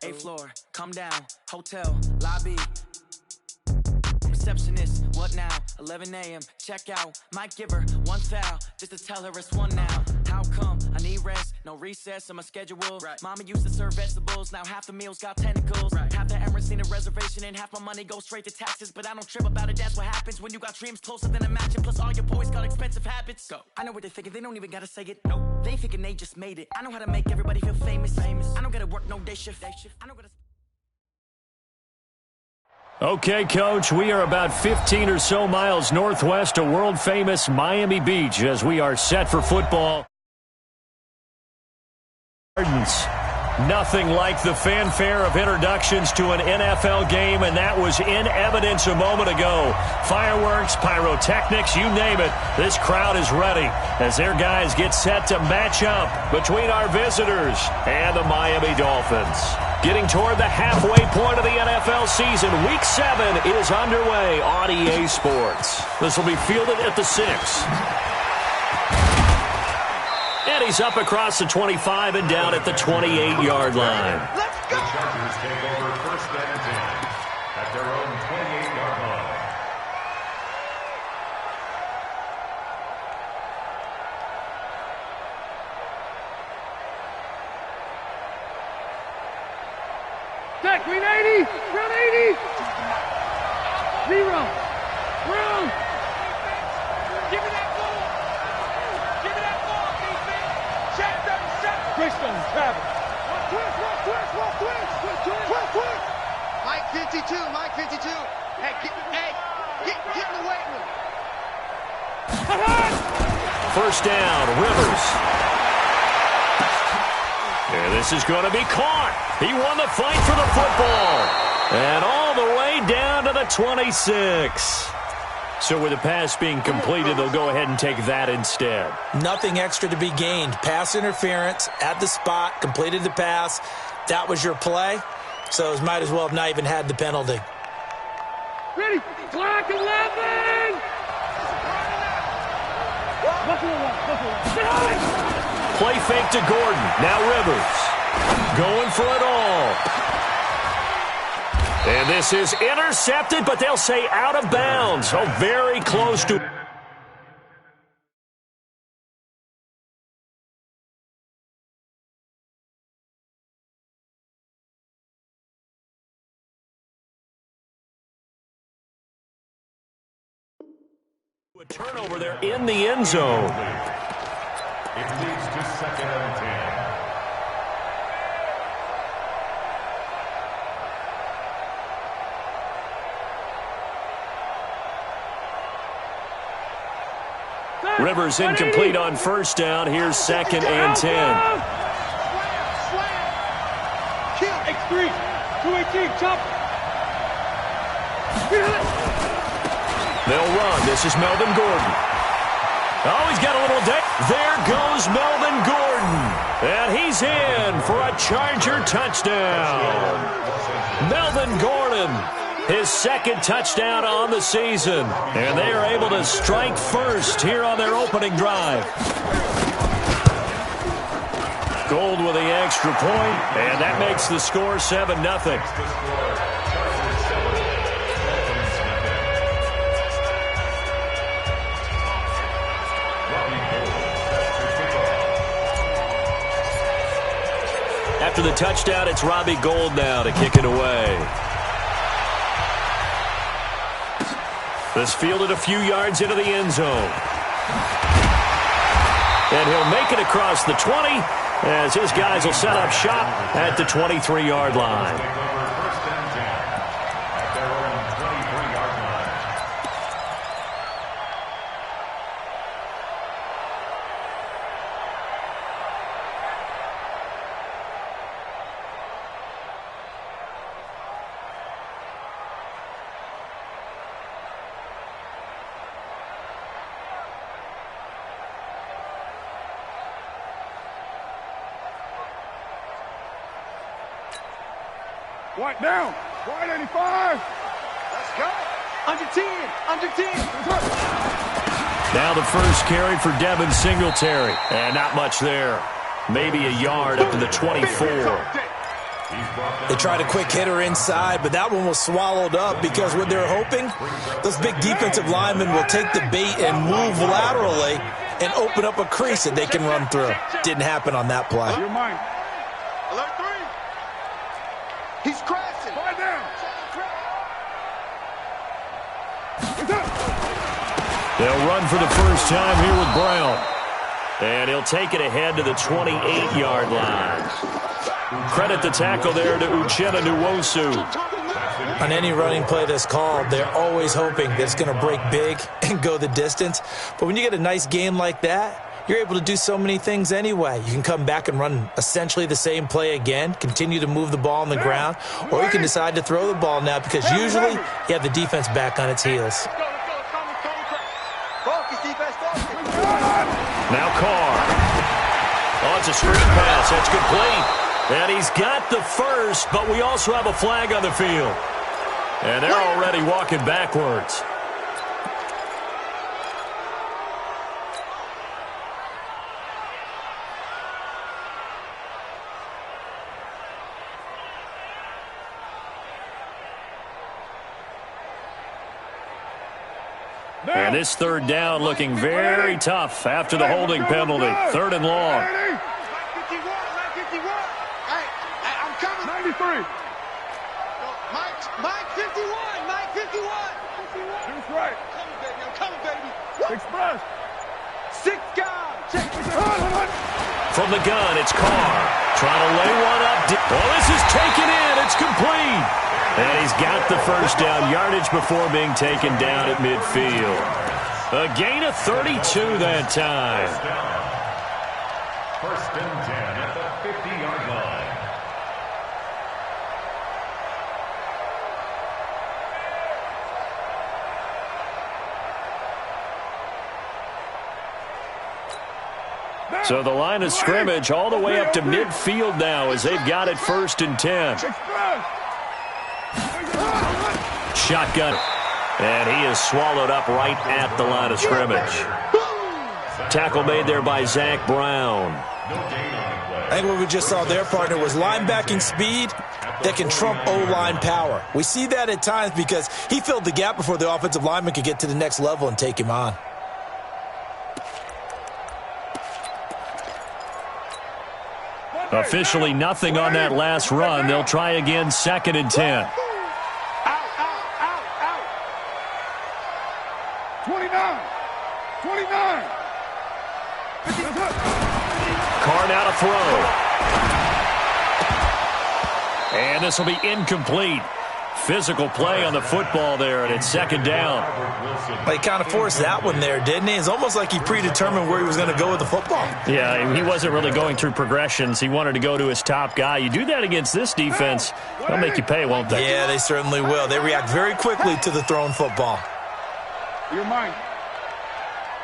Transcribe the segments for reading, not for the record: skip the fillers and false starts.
8th floor, come down, hotel, lobby. Receptionist, what now? 11 a.m., check out. Might give her one foul, just to tell her it's one now. How come? I need rest, no recess in my schedule. Right. Mama used to serve vegetables, now half the meals got tentacles. Right. Half the Emirates need a reservation and half my money goes straight to taxes. But I don't trip about it, that's what happens when you got dreams closer than a match. Plus all your boys got expensive habits. Go. I know what they're thinking, they don't even gotta say it. Nope. They thinking they just made it. I know how to make everybody feel famous. I don't gotta work no day shift. I don't gotta... Okay, Coach, we are about 15 or so miles northwest of world-famous Miami Beach as we are set for football. Nothing like the fanfare of introductions to an NFL game, and that was in evidence a moment ago. Fireworks, pyrotechnics, you name it. This crowd is ready as their guys get set to match up between our visitors and the Miami Dolphins. Getting toward the halfway point of the NFL season, Week 7 is underway on EA Sports. This will be fielded at the 6. And he's up across the 25 and down at the 28-yard line. Let's go! The Chargers take over first and 10 at their own 28-yard line. Set, green 80, ground 80. Zero. Room. Give me that ball. Give me that ball, defense. Check them, check. Christian, travel. Twist. Mike 52. Hey, get in the weight room. First down, Rivers. And this is going to be caught. He won the fight for the football. And all the way down to the 26. So with the pass being completed, they'll go ahead and take that instead. Nothing extra to be gained. Pass interference at the spot, completed the pass. That was your play. So it might as well have not even had the penalty. Ready, clock 11. Play fake to Gordon. Now Rivers. Going for it all. And this is intercepted, but they'll say out of bounds. So very close to... A turnover there in the end zone. It leads to second and 10. Rivers incomplete on first down. Here's second and 10. Slam. X3. 218. Chop. They'll run. This is Melvin Gordon. Oh, he's got a little deck. There goes Melvin Gordon. And he's in for a Charger touchdown. Melvin Gordon, his second touchdown on the season. And they are able to strike first here on their opening drive. Gold with the extra point, and that makes the score 7-0. After the touchdown, it's Robbie Gould now to kick it away. This fielded a few yards into the end zone. And he'll make it across the 20 as his guys will set up shop at the 23-yard line. First and 10 at their own 23-yard line. White down. White 85. Let's go. Under 10. Now the first carry for Devin Singletary. And not much there. Maybe a yard up to the 24. They tried a quick hitter inside, but that one was swallowed up because what they're hoping, those big defensive linemen will take the bait and move laterally and open up a crease that they can run through. Didn't happen on that play. Your mind. Alert 3. He's crashing. Five down. They'll run for the first time here with Brown. And he'll take it ahead to the 28-yard line. Credit the tackle there to Uchenna Nwosu. On any running play that's called, they're always hoping that it's going to break big and go the distance. But when you get a nice game like that, you're able to do so many things anyway. You can come back and run essentially the same play again, continue to move the ball on the ground, or you can decide to throw the ball now because usually you have the defense back on its heels. Now Carr. Oh, it's a screen pass. That's complete. And he's got the first, but we also have a flag on the field. And they're already walking backwards. And this third down looking very tough after the holding penalty. Third and long. Hey, I'm coming. 93. Mike 51. Mike 51. That's right. I'm coming, baby. Express. 6 guys. Check. From the gun, it's Carr. Trying to lay one up. Well, this is taken in. It's complete. And he's got the first down yardage before being taken down at midfield. A gain of 32 that time. First and 10 at the 50-yard line. So the line of scrimmage all the way up to midfield now as they've got it first and 10. Shotgun. And he is swallowed up right at the line of scrimmage. Tackle made there by Zach Brown. I think what we just saw their partner was linebacking speed that can trump O-line power. We see that at times because he filled the gap before the offensive lineman could get to the next level and take him on. Officially nothing on that last run. They'll try again, second and 10. 29. Carr now to throw. And this will be incomplete. Physical play on the football there, and it's second down. Well, he kind of forced that one there, didn't he? It's almost like he predetermined where he was going to go with the football. Yeah, he wasn't really going through progressions. He wanted to go to his top guy. You do that against this defense, they'll make you pay, won't they? Yeah, they certainly will. They react very quickly to the thrown football. Your mind.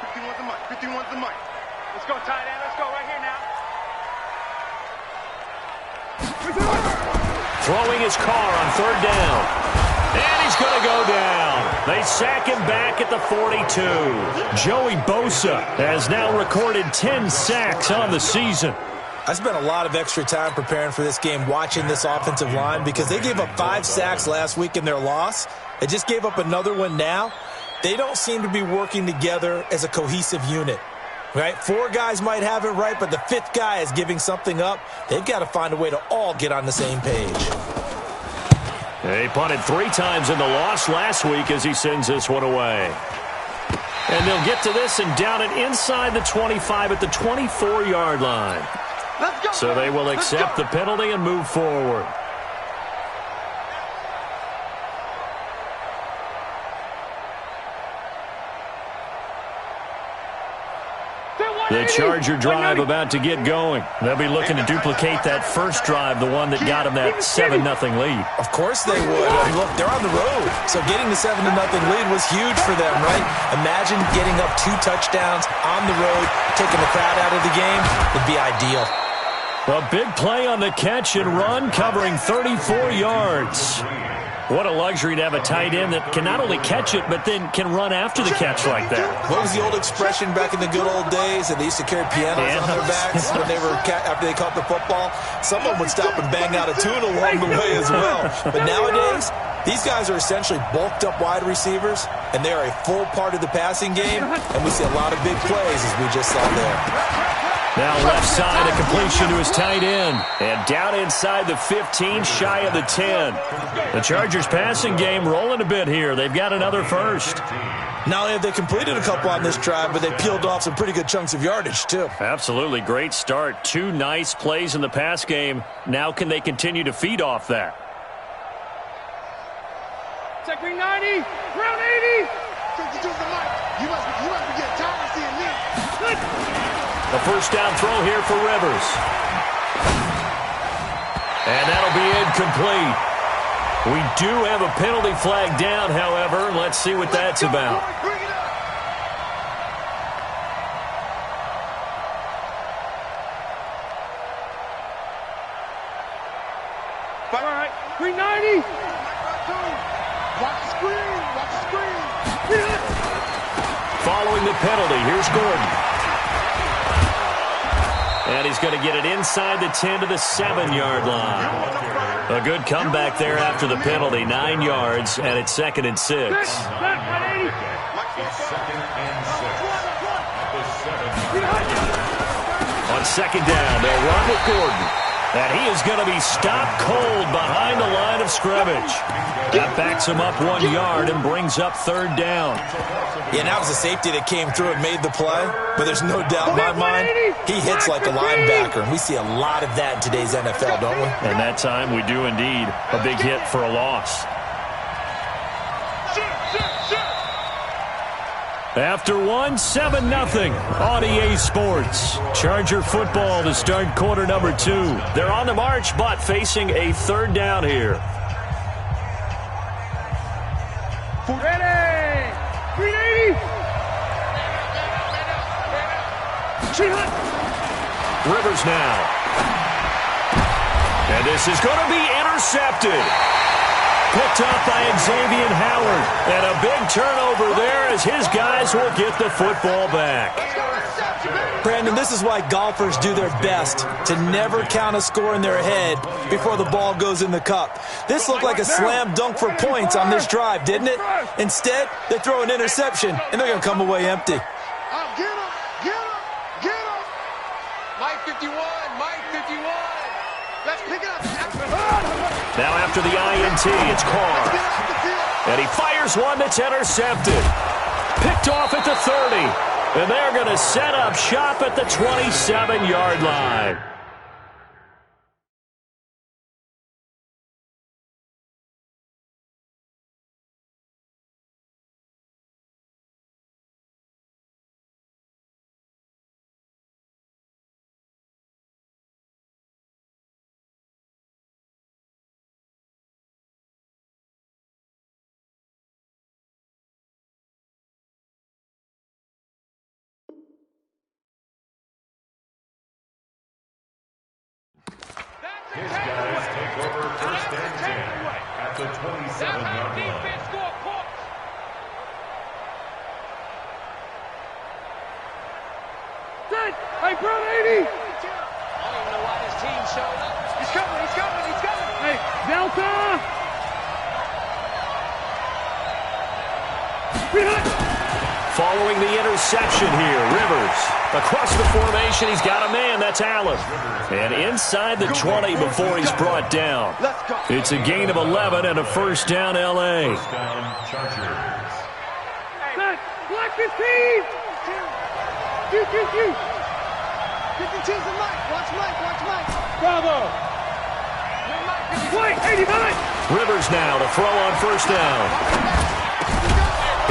51's the mic. 51's the mic. Let's go, tight end. Let's go right here now. Throwing his Carr on third down. And he's going to go down. They sack him back at the 42. Joey Bosa has now recorded 10 sacks on the season. I spent a lot of extra time preparing for this game watching this offensive line because they gave up 5 sacks last week in their loss. They just gave up another one now. They don't seem to be working together as a cohesive unit. Right? 4 guys might have it right, but the 5th guy is giving something up. They've got to find a way to all get on the same page. He punted 3 times in the loss last week as he sends this one away. And they'll get to this and down it inside the 25 at the 24-yard line. Let's go. So they will accept the penalty and move forward. The Charger drive about to get going. They'll be looking to duplicate that first drive, the one that got them that 7-0 lead. Of course they would. I mean, look, they're on the road. So getting the 7-0 lead was huge for them, right? Imagine getting up 2 touchdowns on the road, taking the crowd out of the game. Would be ideal. A big play on the catch and run, covering 34 yards. What a luxury to have a tight end that can not only catch it, but then can run after the catch like that. What was the old expression back in the good old days? And they used to carry pianos on their backs when they were after they caught the football. Someone would stop and bang out a tune along the way as well. But nowadays, these guys are essentially bulked up wide receivers, and they are a full part of the passing game, and we see a lot of big plays as we just saw there. Now left side, a completion to his tight end. And down inside the 15, shy of the 10. The Chargers passing game rolling a bit here. They've got another first. Not only have they completed a couple on this drive, but they peeled off some pretty good chunks of yardage, too. Absolutely. Great start. 2 nice plays in the pass game. Now can they continue to feed off that? Check me 90, round 80. You must be getting tired of seeing me. The first down throw here for Rivers. And that'll be incomplete. We do have a penalty flag down, however. Let's see what that's about. All right, 390. Watch the screen. Following the penalty, here's Gordon. And he's going to get it inside the 10 to the 7-yard line. A good comeback there after the penalty. 9 yards, and it's 2nd and 6. Second and 6 at the 7. On 2nd down, they'll run with Gordon. And he is going to be stopped cold behind the line of scrimmage. That backs him up 1 yard and brings up 3rd down. Yeah, that was a safety that came through and made the play. But there's no doubt in my mind, he hits like a linebacker. And we see a lot of that in today's NFL, don't we? And that time we do indeed. A big hit for a loss. After 1, 7-0 on EA Sports. Charger football to start quarter number 2. They're on the march, but facing a 3rd down here. Ready, 380. Rivers now. And this is going to be intercepted. Picked up by Xavier Howard. And a big turnover there as his guys will get the football back. Brandon, this is why golfers do their best to never count a score in their head before the ball goes in the cup. This looked like a slam dunk for points on this drive, didn't it? Instead, they throw an interception, and they're going to come away empty. Get him. Mike 51. Let's pick it up. Now after the INT, it's Carr. And he fires one that's intercepted. Picked off at the 30. And they're going to set up shop at the 27-yard line. His guys take over 1st and 10 at the 27-yard line. Set. Hey, Brown 80. I don't even know why this team showed up. He's coming. Hey, Delta. Following the interception here, Rivers. Across the formation, he's got a man. That's Allen. And inside the 20 before he's brought down. It's a gain of 11 and a 1st down, L.A. First down, Chargers. Set. Black 15. Q. 52's the Mike. Watch Mike. Bravo. White 89. Rivers now to throw on 1st down.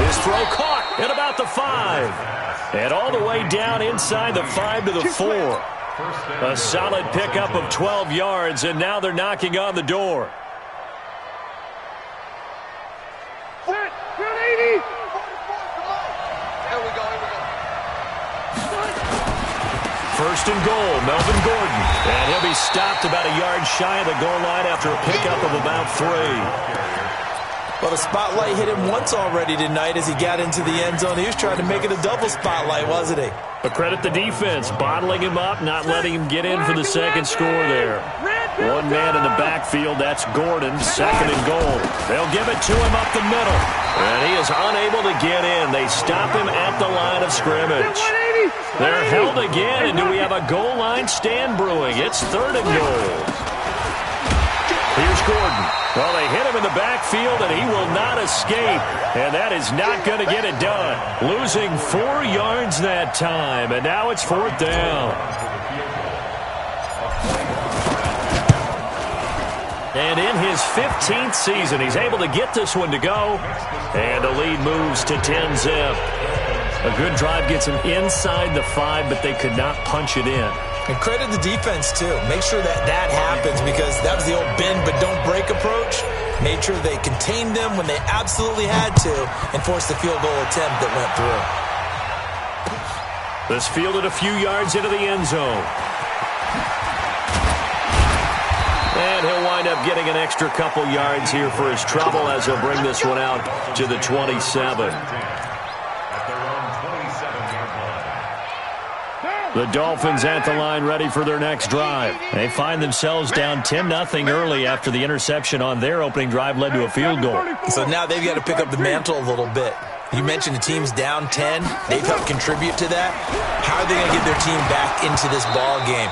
His throw caught at about the 5. And all the way down inside the 5 to the 4. A solid pickup of 12 yards, and now they're knocking on the door. Set. Brown 80. Here we go. 1st and goal, Melvin Gordon. And he'll be stopped about a yard shy of the goal line after a pickup of about 3. Well, the spotlight hit him once already tonight as he got into the end zone. He was trying to make it a double spotlight, wasn't he? But credit the defense, bottling him up, not letting him get in for the second score there. One man in the backfield, that's Gordon, second and goal. They'll give it to him up the middle, and he is unable to get in. They stop him at the line of scrimmage. They're held again, and do we have a goal line stand brewing? It's third and goal. Here's Gordon. Well, they hit him in the backfield, and he will not escape. And that is not going to get it done. Losing 4 yards that time, and now it's fourth down. And in his 15th season, he's able to get this one to go. And the lead moves to 10-zip. A good drive gets him inside the 5, but they could not punch it in. And credit the defense, too. Make sure that happens because that was the old bend but don't break approach. Made sure they contained them when they absolutely had to and forced the field goal attempt that went through. This fielded a few yards into the end zone. And he'll wind up getting an extra couple yards here for his trouble as he'll bring this one out to the 27. The Dolphins at the line ready for their next drive. They find themselves down 10-0 early after the interception on their opening drive led to a field goal. So now they've got to pick up the mantle a little bit. You mentioned the team's down 10. They've helped contribute to that. How are they going to get their team back into this ball game?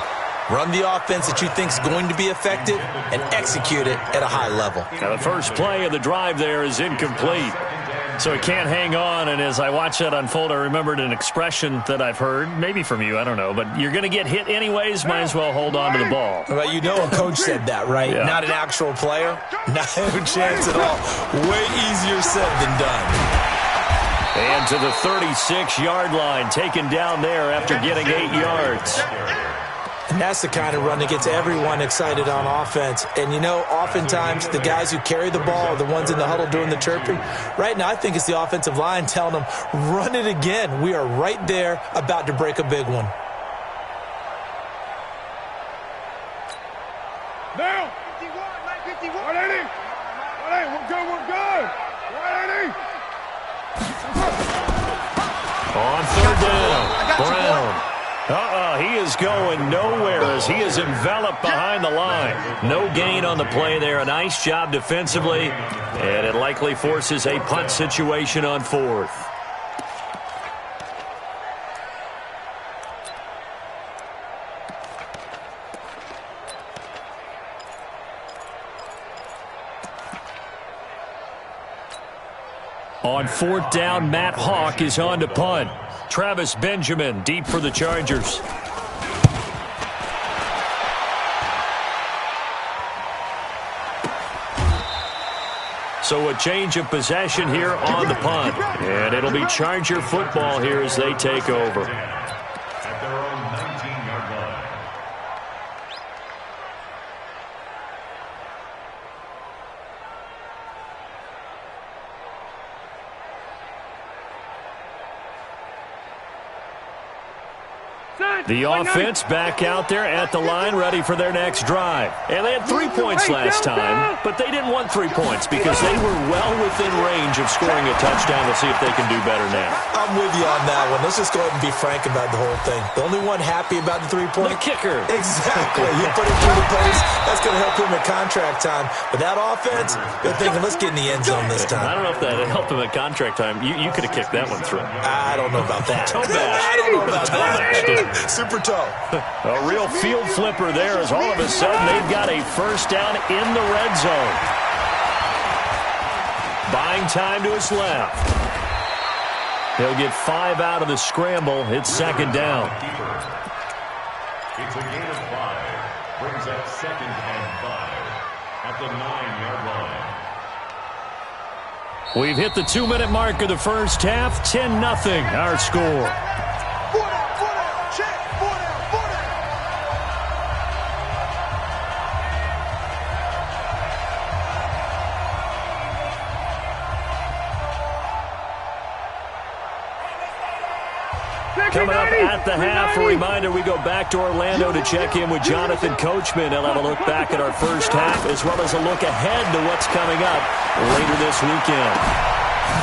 Run the offense that you think is going to be effective and execute it at a high level. Now the first play of the drive there is incomplete. So he can't hang on, and as I watch that unfold, I remembered an expression that I've heard, maybe from you, I don't know, but you're going to get hit anyways, might as well hold on to the ball. Well, you know a coach said that, right? Yeah. Not an actual player? No chance at all. Way easier said than done. And to the 36-yard line, taken down there after getting 8 yards. And that's the kind of run that gets everyone excited on offense. And, you know, oftentimes the guys who carry the ball are the ones in the huddle doing the chirping. Right now, I think it's the offensive line telling them, run it again. We are right there about to break a big one. Now, 51, 180. 180, we're good, we're good. 180. On third down, Brown. He is going nowhere as he is enveloped behind the line. No gain on the play there. A nice job defensively, and it likely forces a punt situation on fourth. On fourth down, Matt Hawk is on to punt. Travis Benjamin deep for the Chargers. So a change of possession here on the punt. And it'll be Charger football here as they take over. At their own 19-yard line. The offense back out there at the line, ready for their next drive. And they had 3 points last time, but they didn't want 3 points because they were well within range of scoring a touchdown. We'll see if they can do better now. I'm with you on that one. Let's just go ahead and be frank about the whole thing. The only one happy about the 3-point? The kicker. Exactly. You put it through the post. That's going to help him at contract time. But that offense, they're thinking, let's get in the end zone this time. I don't know if that helped him at contract time. You could have kicked that one through. I don't know about that. Toe bash. I don't know about that. Super toe. A real field flipper there as all of a sudden they've got a first down in the red zone. Buying time to his left. He'll get 5 out of the scramble. It's second down. It's a gain of 5. Brings up 2nd and 5 at the 9-yard line. We've hit the 2-minute mark of the first half. 10-0 our score. Coming up at the half, a reminder, we go back to Orlando to check in with Jonathan Coachman. He'll have a look back at our first half as well as a look ahead to what's coming up later this weekend.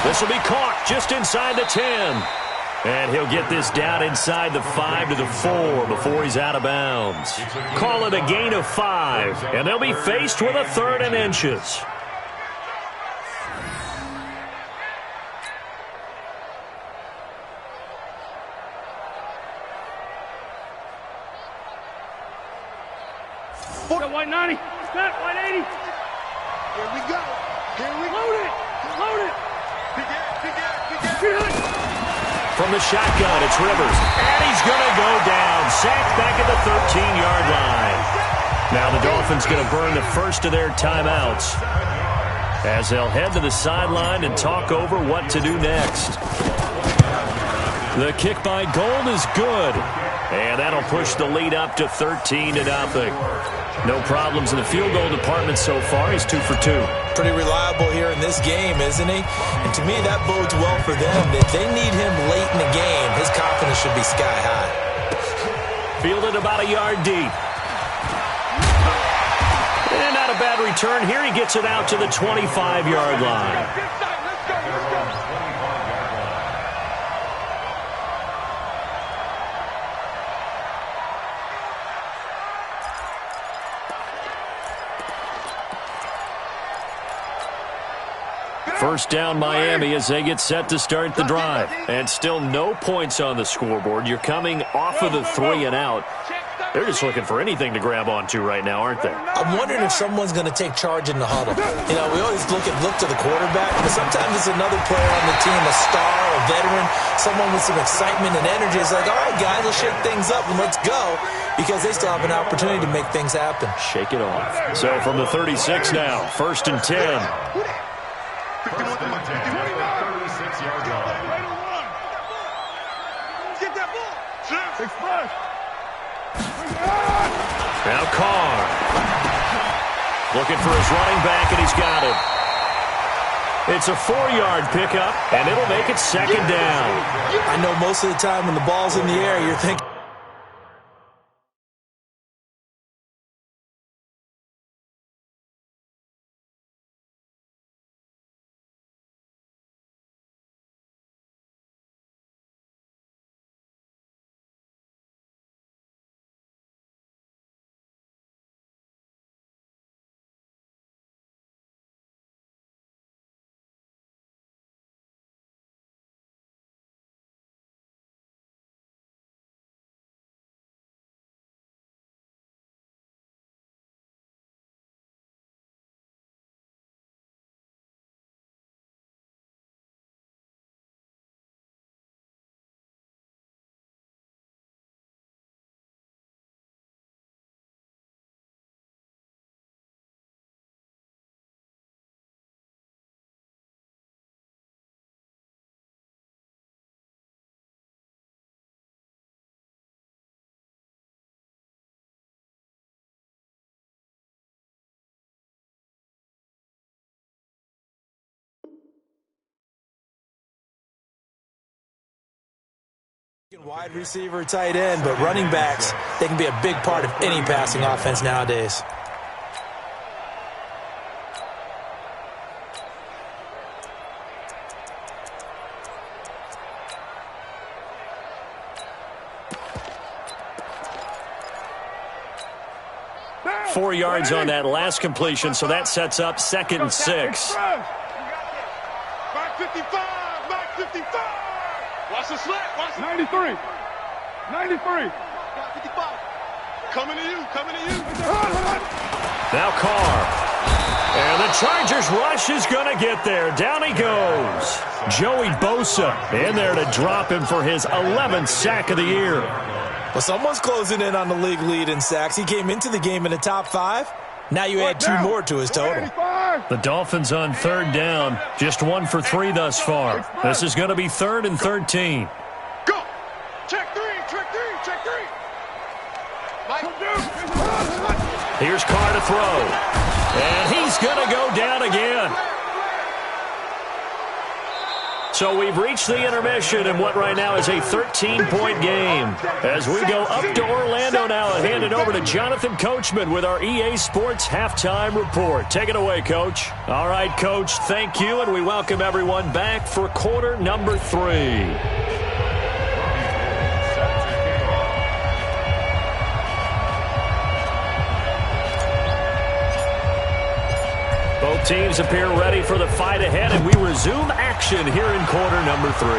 This will be caught just inside the 10. And he'll get this down inside the 5 to the 4 before he's out of bounds. Call it a gain of 5, and they'll be faced with a 3rd and inches. White 90. Snap, white 80. Here we go. Here we go. Load it. Load it. From the shotgun, it's Rivers. And he's going to go down. Sacked back at the 13-yard line. Now the Dolphins going to burn the first of their timeouts as they'll head to the sideline and talk over what to do next. The kick by Gold is good. And that'll push the lead up to 13-0. No problems in the field goal department so far. He's 2 for 2. Pretty reliable here in this game, isn't he? And to me, that bodes well for them. If they need him late in the game, his confidence should be sky high. Fielded about a yard deep. And not a bad return. Here he gets it out to the 25-yard line. First down Miami as they get set to start the drive. And still no points on the scoreboard. You're coming off of the 3 and out. They're just looking for anything to grab onto right now, aren't they? I'm wondering if someone's going to take charge in the huddle. You know, we always look to the quarterback, but sometimes it's another player on the team, a star, a veteran, someone with some excitement and energy. It's like, all right, guys, let's shake things up and let's go, because they still have an opportunity to make things happen. Shake it off. So from the 36 now, 1st and 10. Now Carr. Looking for his running back, and he's got it. It's a 4-yard pickup, and it'll make it 2nd down. I know most of the time when the ball's in the air, you're thinking, wide receiver, tight end, but running backs, they can be a big part of any passing offense nowadays. – 4 yards on that last completion, so that sets up 2nd and 6. Back 55, back 55. Watch the slant, watch 93. 93. 55. Coming to you, coming to you. Now Carr. And the Chargers rush is going to get there. Down he goes. Joey Bosa in there to drop him for his 11th sack of the year. Well, someone's closing in on the league lead in sacks. He came into the game in the top 5. Now you add 2 more to his total. The Dolphins on 3rd down. Just 1 for 3 thus far. This is going to be 3rd and 13. Go. Check 3, check 3, check 3. Here's Carr to throw. And he's going to go down again. So we've reached the intermission in what right now is a 13-point game. As we go up to Orlando now and hand it over to Jonathan Coachman with our EA Sports Halftime Report. Take it away, Coach. All right, Coach, thank you, and we welcome everyone back for quarter number 3. Both teams appear ready for the fight ahead, and we resume action here in quarter number 3.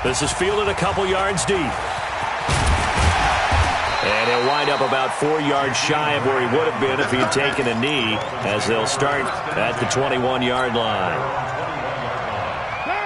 This is fielded a couple yards deep. And he'll wind up about 4 yards shy of where he would have been if he'd taken a knee, as they'll start at the 21-yard line.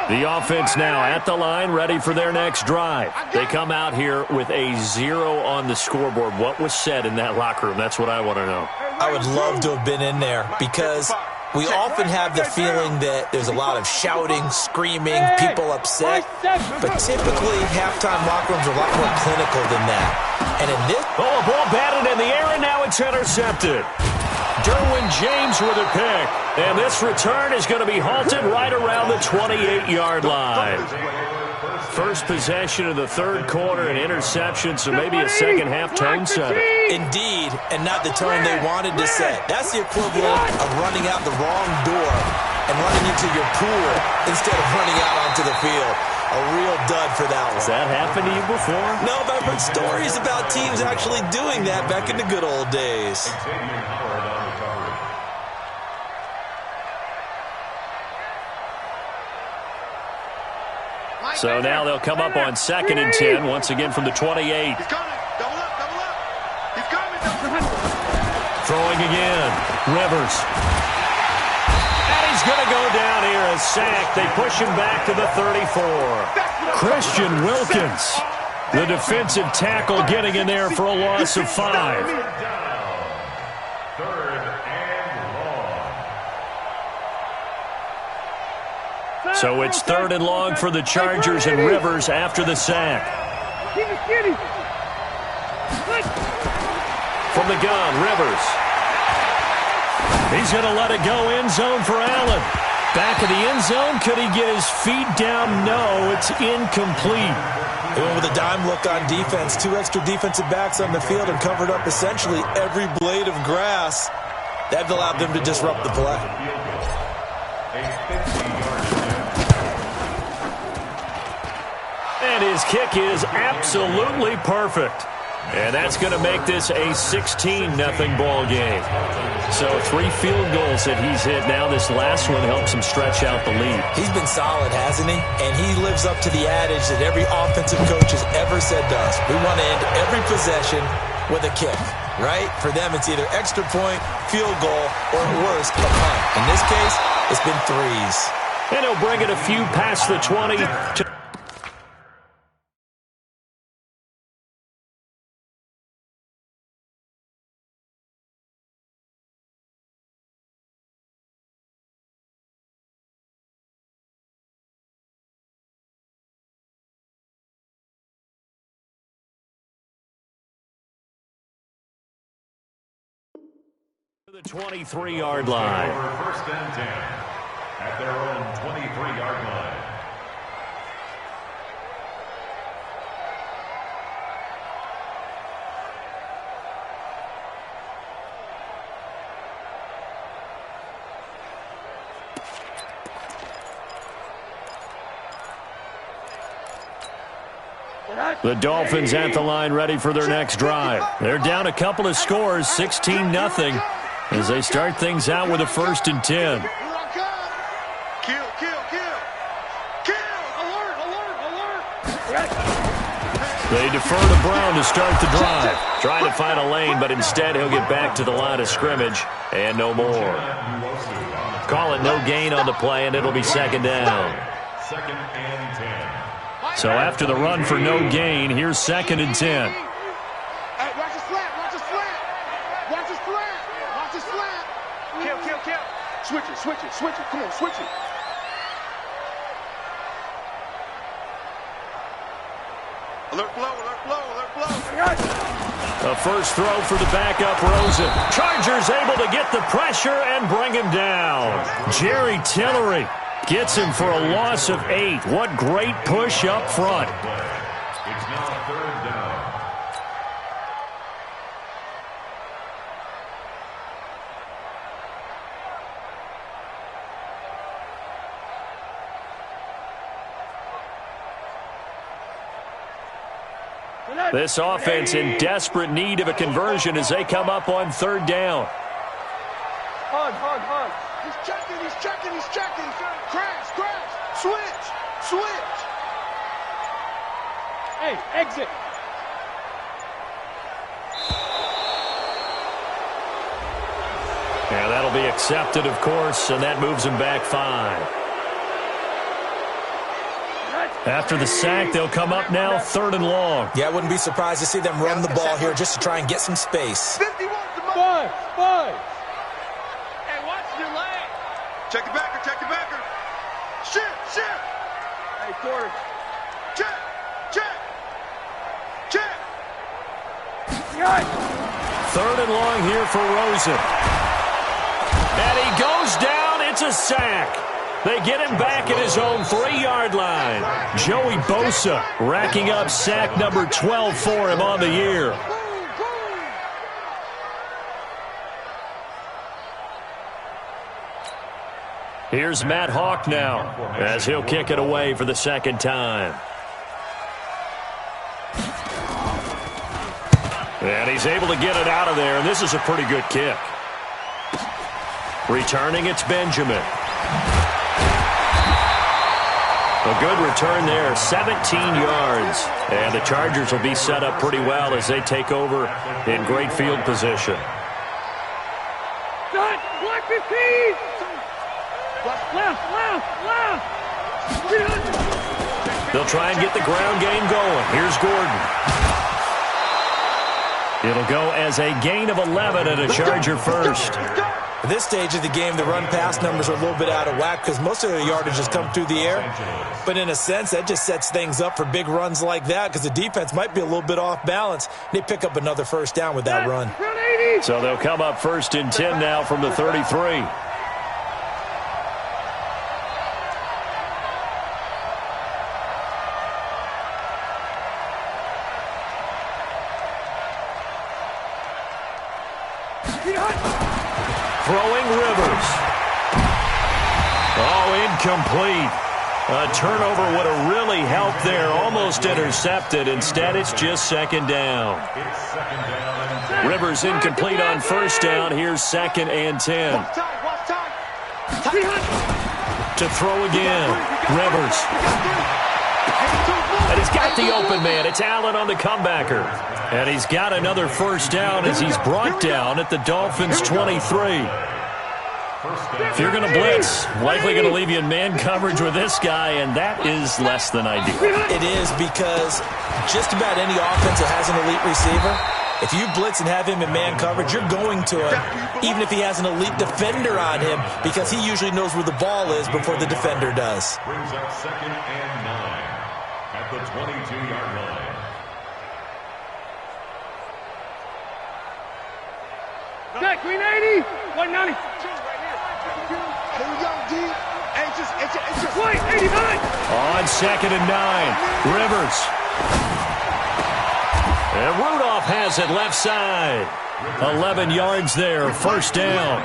The offense now at the line, ready for their next drive. They come out here with a 0 on the scoreboard. What was said in that locker room? That's what I want to know. I would love to have been in there because we often have the feeling that there's a lot of shouting, screaming, people upset. But typically, halftime locker rooms are a lot more clinical than that. And in this... Oh, a ball batted in the air, and now it's intercepted. Derwin James with a pick. And this return is going to be halted right around the 28-yard line. First possession of the third quarter, an interception, so maybe a second-half tone setter. Indeed, and not the tone they wanted to set. That's the equivalent of running out the wrong door and running into your pool instead of running out onto the field. A real dud for that one. Has that happened to you before? No, but I've heard stories about teams actually doing that back in the good old days. So now they'll come up on 2nd and 10, once again from the 28. He's coming. Double up, double up. He's coming, double up. Throwing again. Rivers. And he's going to go down here, a sack. They push him back to the 34. Christian Wilkins, the defensive tackle, getting in there for a loss of 5. So it's 3rd and long for the Chargers, and Rivers after the sack. From the gun, Rivers. He's going to let it go end zone for Allen. Back of the end zone. Could he get his feet down? No, it's incomplete. They went with a dime look on defense. 2 extra defensive backs on the field and covered up essentially every blade of grass. That allowed them to disrupt the play. And his kick is absolutely perfect. And that's going to make this a 16-0 ball game. So 3 field goals that he's hit now. This last one helps him stretch out the lead. He's been solid, hasn't he? And he lives up to the adage that every offensive coach has ever said to us. We want to end every possession with a kick, right? For them, it's either extra point, field goal, or at worst, a punt. In this case, it's been 3s. And he'll bring it a few past the 20 to... the 23-yard line. First and 10 at their own 23-yard line. The Dolphins at the line, ready for their next drive. They're down a couple of scores, 16-0, as they start things out with a 1st and 10. Kill, kill, kill. Kill. Alert, alert, alert. They defer to Brown to start the drive. Trying to find a lane, but instead he'll get back to the line of scrimmage, and no more. Call it no gain on the play, and it'll be 2nd down. 2nd and 10. So after the run for no gain, here's 2nd and 10. Hey, watch his flat, watch his flat. Watch his flat, watch his flat. Kill, kill, kill. Switch it, switch it, switch it. Come on, switch it. Alert blow, alert blow, alert blow. A first throw for the backup, Rosen. Chargers able to get the pressure and bring him down. Jerry Tillery Gets him for a loss of 8. What great push up front. It's now 3rd down. This offense in desperate need of a conversion as they come up on 3rd down. Hard. He's checking. Crash. Switch. Hey, exit. Yeah, that'll be accepted, of course, and that moves him back 5. After the sack, they'll come up now 3rd and long. Yeah, I wouldn't be surprised to see them run the ball here just to try and get some space. 51 to Five. Hey, watch your leg. Check it backer. Shift. Hey, quarter. Check. Good. 3rd and long here for Rosen. And he goes down. It's a sack. They get him back at his own 3-yard line. Joey Bosa racking up sack number 12 for him on the year. Here's Matt Hawk now as he'll kick it away for the 2nd time. And he's able to get it out of there, and this is a pretty good kick. Returning, it's Benjamin. A good return there, 17 yards. And the Chargers will be set up pretty well as they take over in great field position. Done. Block 15. Left. They'll try and get the ground game going. Here's Gordon. It'll go as a gain of 11 and a Charger first. At this stage of the game, the run-pass numbers are a little bit out of whack because most of the yardage has come through the air. But in a sense, that just sets things up for big runs like that because the defense might be a little bit off balance. They pick up another 1st down with that run. So they'll come up 1st and 10 now from the 33. Throwing Rivers. Oh, incomplete. A turnover would have really helped there. Almost intercepted. Instead, it's just 2nd down. Rivers incomplete on 1st down. Here's 2nd and 10. To throw again. Rivers. And he's got the open man. It's Allen on the comebacker. And he's got another 1st down as he's brought down at the Dolphins' 23. If you're going to blitz, likely going to leave you in man coverage with this guy, and that is less than ideal. It is because just about any offense that has an elite receiver, if you blitz and have him in man coverage, you're going to him, even if he has an elite defender on him, because he usually knows where the ball is before the defender does. Brings up 2nd and 9 at the 22-yard line. Check, 380. 190. Here we go, D. Anxious. Wait, 89. On 2nd and 9, Rivers. And Rudolph has it left side. 11 yards there, 1st down.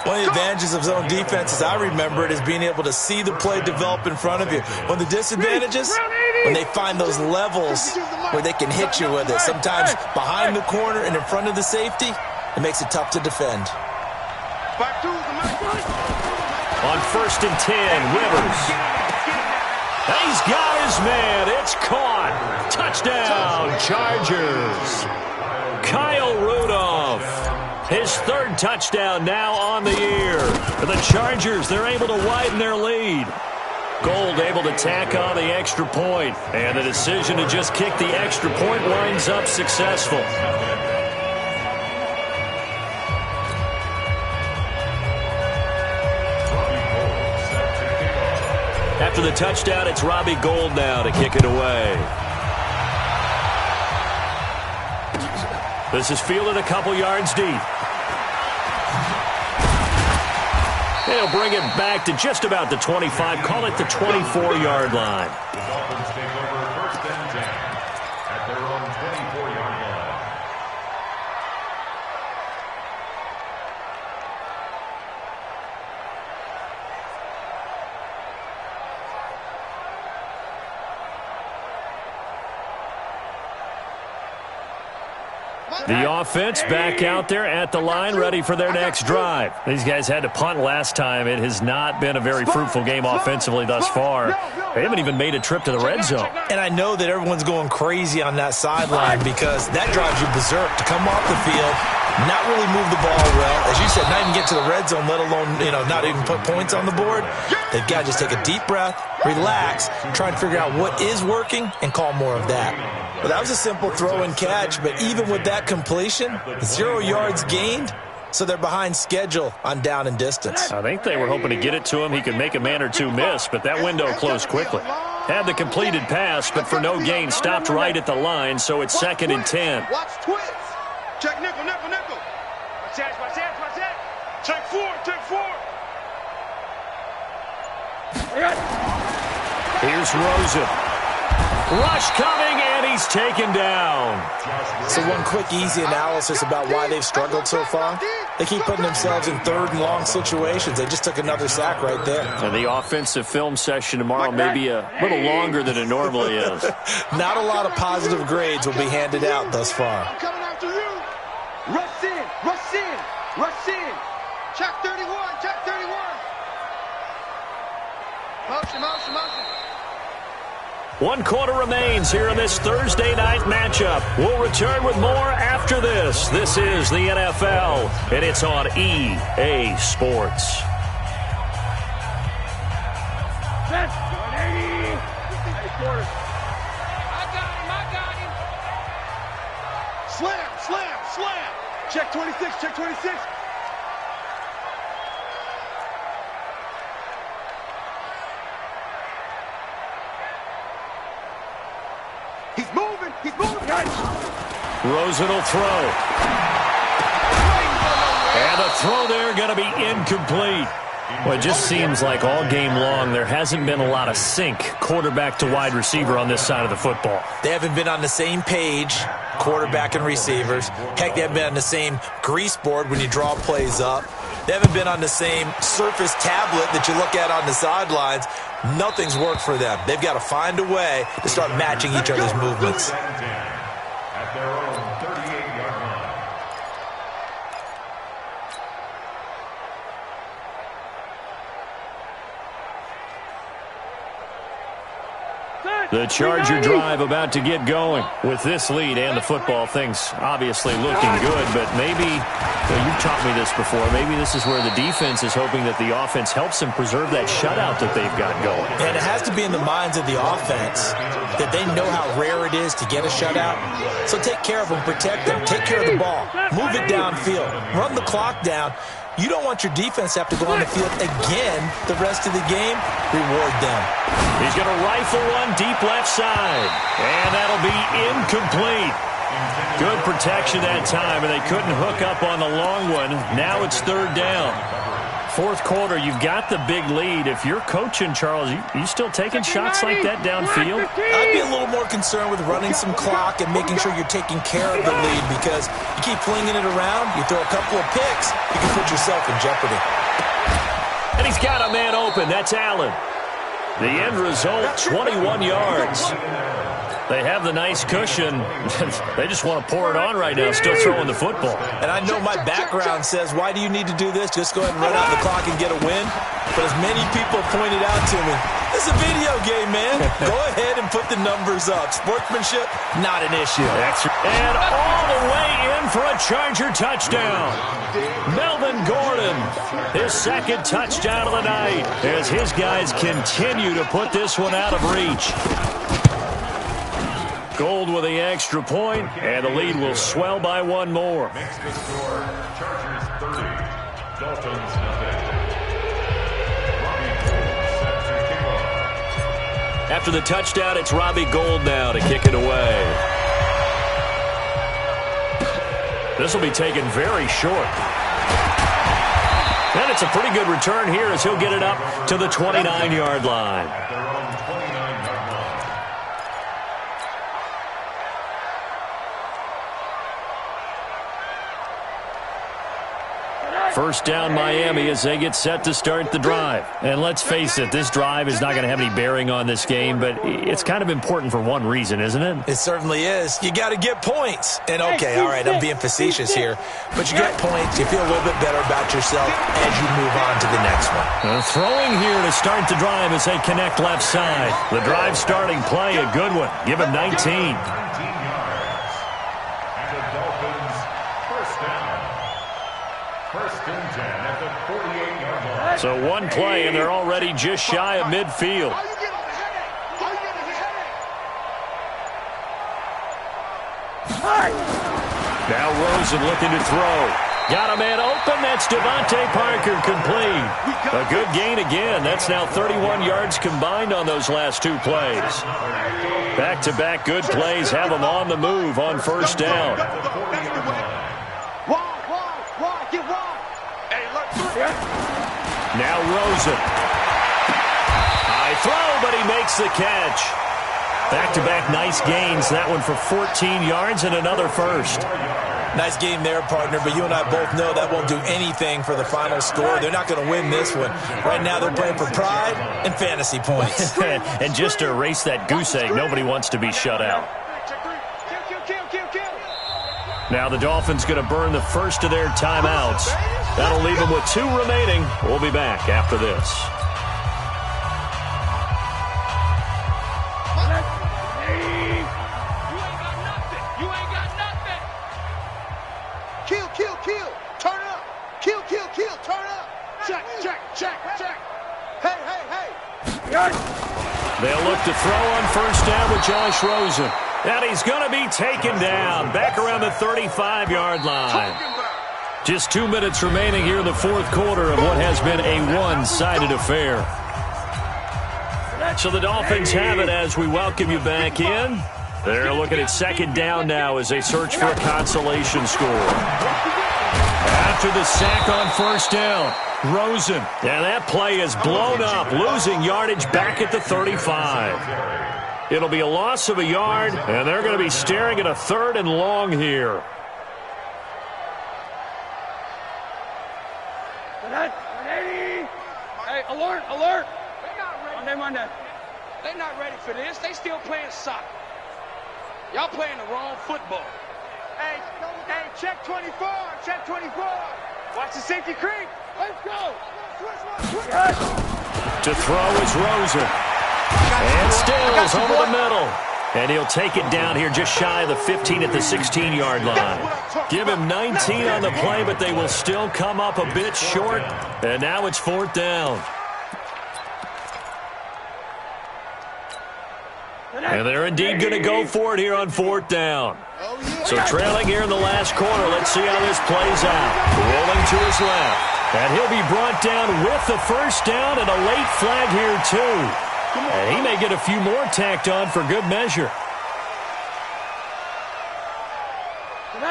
One of the advantages of zone defense, as I remember it, is being able to see the play develop in front of you. One of the disadvantages, when they find those levels where they can hit you with it, sometimes behind the corner and in front of the safety, it makes it tough to defend. On 1st and 10, Rivers. He's got his man. It's caught. Touchdown, Chargers. Kyle Rudolph. His 3rd touchdown now on the year. For the Chargers, they're able to widen their lead. Gold able to tack on the extra point. And the decision to just kick the extra point winds up successful. After the touchdown, it's Robbie Gould now to kick it away. This is fielded a couple yards deep. They'll bring it back to just about the 25, call it the 24-yard line. The Dolphins take over 1st and 10 at their own 24-yard line. The offense back out there at the line, ready for their next drive. These guys had to punt last time. It has not been a very fruitful game offensively thus far. They haven't even made a trip to the red zone. And I know that everyone's going crazy on that sideline because that drives you berserk to come off the field, not really move the ball well. As you said, not even get to the red zone, let alone, not even put points on the board. They've got to just take a deep breath, relax, try and figure out what is working and call more of that. Well, that was a simple throw and catch, but even with that completion, 0 yards gained, so they're behind schedule on down and distance. I think they were hoping to get it to him. He could make a man or two miss, but that window closed quickly. Had the completed pass, but for no gain, stopped right at the line, so it's 2nd and 10. Watch twist. Check nickel, nickel, nickel. Watch that. Check four. Here's Rosen. Rush coming, and he's taken down. So one quick, easy analysis about why they've struggled so far. They keep putting themselves in 3rd and long situations. They just took another sack right there. And the offensive film session tomorrow may be a little longer than it normally is. Not a lot of positive grades will be handed out thus far. I'm coming after you. Rush in. Check 31. Motion. 1 quarter remains here in this Thursday night matchup. We'll return with more after this. This is the NFL, and it's on EA Sports. Set. 180. I got him. Slam. Check 26. He's moving. Rosen will throw. And the throw there going to be incomplete. Well, it just seems like all game long there hasn't been a lot of sync quarterback to wide receiver on this side of the football. They haven't been on the same page, quarterback and receivers. Heck, they haven't been on the same grease board when you draw plays up. They haven't been on the same surface tablet that you look at on the sidelines. Nothing's worked for them. They've got to find a way to start matching each other's movements. At their own 38-yard line. The Charger drive about to get going. With this lead and the football, things obviously looking good, but maybe, you've taught me this before, maybe this is where the defense is hoping that the offense helps them preserve that shutout that they've got going. And it has to be in the minds of the offense that they know how rare it is to get a shutout. So take care of them, protect them, take care of the ball, move it downfield, run the clock down. You don't want your defense to have to go on the field again the rest of the game. Reward them. He's going to rifle one deep left side, and that'll be incomplete. Good protection that time, and they couldn't hook up on the long one. Now it's 3rd down. 4th quarter, you've got the big lead. If you're coaching, Charles, you still taking shots like that downfield? I'd be a little more concerned with running some clock and making sure you're taking care of the lead, because you keep flinging it around, you throw a couple of picks, you can put yourself in jeopardy. And he's got a man open. That's Allen. The end result, 21 yards. They have the nice cushion. They just want to pour it on right now, still throwing the football. And I know my background says, why do you need to do this? Just go ahead and run out the clock and get a win. But as many people pointed out to me, it's a video game, man. Go ahead and put the numbers up. Sportsmanship, not an issue. And all the way in for a Charger touchdown. Melvin Gordon, his 2nd touchdown of the night, as his guys continue to put this one out of reach. Gold with the extra point, and the lead will swell by 1 more. Makes the score Chargers 30, Dolphins nothing. Robbie Gould set to kick off. After the touchdown, it's Robbie Gould now to kick it away. This will be taken very short. And it's a pretty good return here as he'll get it up to the 29-yard line. At their own 29-yard line. First down Miami as they get set to start the drive. And let's face it, this drive is not going to have any bearing on this game, but it's kind of important for one reason, isn't it? It certainly is. You got to get points. And okay, all right, I'm being facetious here, but you get points, you feel a little bit better about yourself as you move on to the next one. Throwing here to start the drive as they connect left side. The drive starting play, a good one. Give him 19. 19 yards. And the Dolphins first down. First and 10 at the 48-yard line. So one play, and they're already just shy of midfield. How you get a headache? How you get a headache? Now Rosen looking to throw. Got a man open. That's Devontae Parker complete. A good gain again. That's now 31 yards combined on those last two plays. Back-to-back good plays have them on the move on first down. Wide, get wide. Hey, look, Now Rosen. High throw, but he makes the catch. Back-to-back nice gains. That one for 14 yards and another first. Nice game there, partner, but you and I both know that won't do anything for the final score. They're not going to win this one. Right now they're playing for pride and fantasy points. And just to erase that goose egg, nobody wants to be shut out. Now the Dolphins going to burn the first of their timeouts. That'll leave them with 2 remaining. We'll be back after this. Kill. Turn up. Kill. Turn up. Check. Hey. They'll look to throw on first down with Josh Rosen. And he's going to be taken down back around the 35-yard line. Just 2 minutes remaining here in the fourth quarter of what has been a one-sided affair. So the Dolphins have it as we welcome you back in. They're looking at second down now as they search for a consolation score. After the sack on first down, Rosen. And that play is blown up, losing yardage back at the 35. It'll be a loss of a yard, and they're going to be staring at a 3rd and long here. Hey, alert. Monday. They're not ready for this. They still playing soccer. Y'all playing the wrong football. Hey, check 24. Watch the safety creep. Let's go. To throw is Rosen. And Stills over the middle. And he'll take it down here just shy of the 15 at the 16-yard line. Give him 19 on the play, but they will still come up a bit short. And now it's 4th down. And they're indeed going to go for it here on 4th down. So trailing here in the last quarter, let's see how this plays out. Rolling to his left. And he'll be brought down with the first down and a late flag here too. And he may get a few more tacked on for good measure.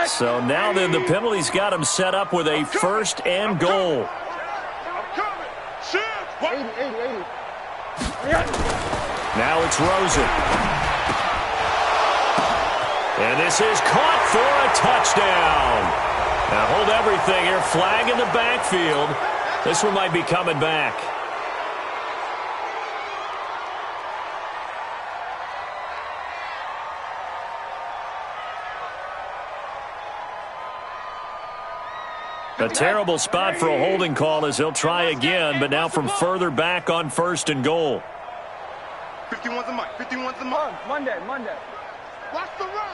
So now then the penalty's got him set up with a 1st and goal. Now it's Rosen. And this is caught for a touchdown. Now hold everything here. Flag in the backfield. This one might be coming back. A terrible spot for a holding call as they'll try again, but now from further back on 1st and goal. 51's a mark. Monday. Watch the run.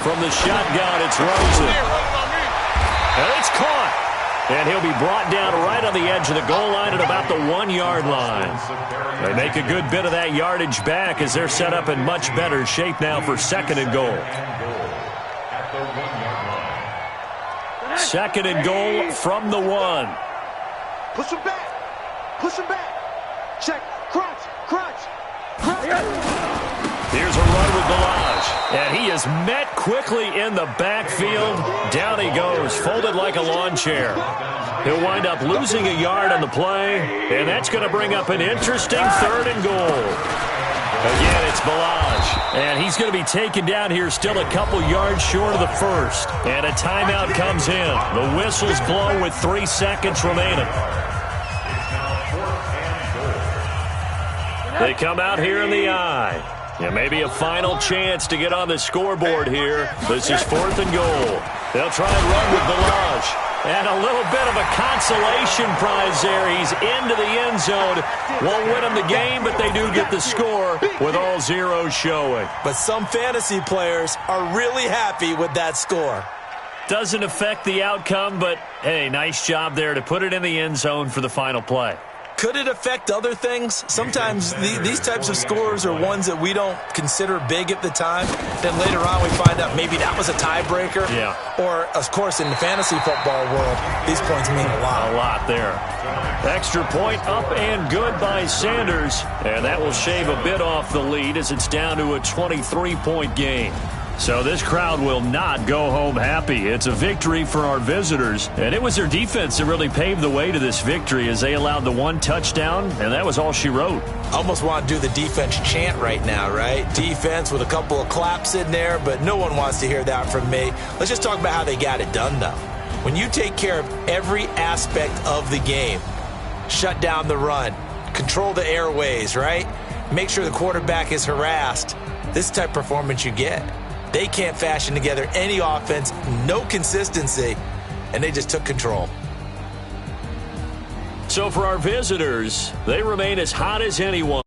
From the shotgun, it's Rosen. And it's caught. And he'll be brought down right on the edge of the goal line at about the 1-yard line. They make a good bit of that yardage back as they're set up in much better shape now for 2nd and goal. 2nd and goal from the 1. Push him back. Check. Crunch. Here's a run with Balaj. And he is met quickly in the backfield. Down he goes, folded like a lawn chair. He'll wind up losing a yard on the play, and that's going to bring up an interesting 3rd and goal. Again, it's Balaj, and he's going to be taken down here still a couple yards short of the first. And a timeout comes in. The whistle's blown with 3 seconds remaining. They come out here in the eye. Yeah, maybe a final chance to get on the scoreboard here. This is 4th and goal. They'll try and run with Balaj. And a little bit of a consolation prize there. He's into the end zone. Won't win them the game, but they do get the score with all zeros showing. But some fantasy players are really happy with that score. Doesn't affect the outcome, but, hey, nice job there to put it in the end zone for the final play. Could it affect other things? Sometimes these types of scores are ones that we don't consider big at the time. Then later on we find out maybe that was a tiebreaker. Yeah. Or, of course, in the fantasy football world, these points mean a lot. A lot there. Extra point up and good by Sanders. And that will shave a bit off the lead as it's down to a 23-point game. So this crowd will not go home happy. It's a victory for our visitors. And it was their defense that really paved the way to this victory as they allowed the 1 touchdown, and that was all she wrote. Almost want to do the defense chant right now, right? Defense with a couple of claps in there, but no one wants to hear that from me. Let's just talk about how they got it done, though. When you take care of every aspect of the game, shut down the run, control the airways, right? Make sure the quarterback is harassed. This type of performance you get. They can't fashion together any offense, no consistency, and they just took control. So for our visitors, they remain as hot as anyone.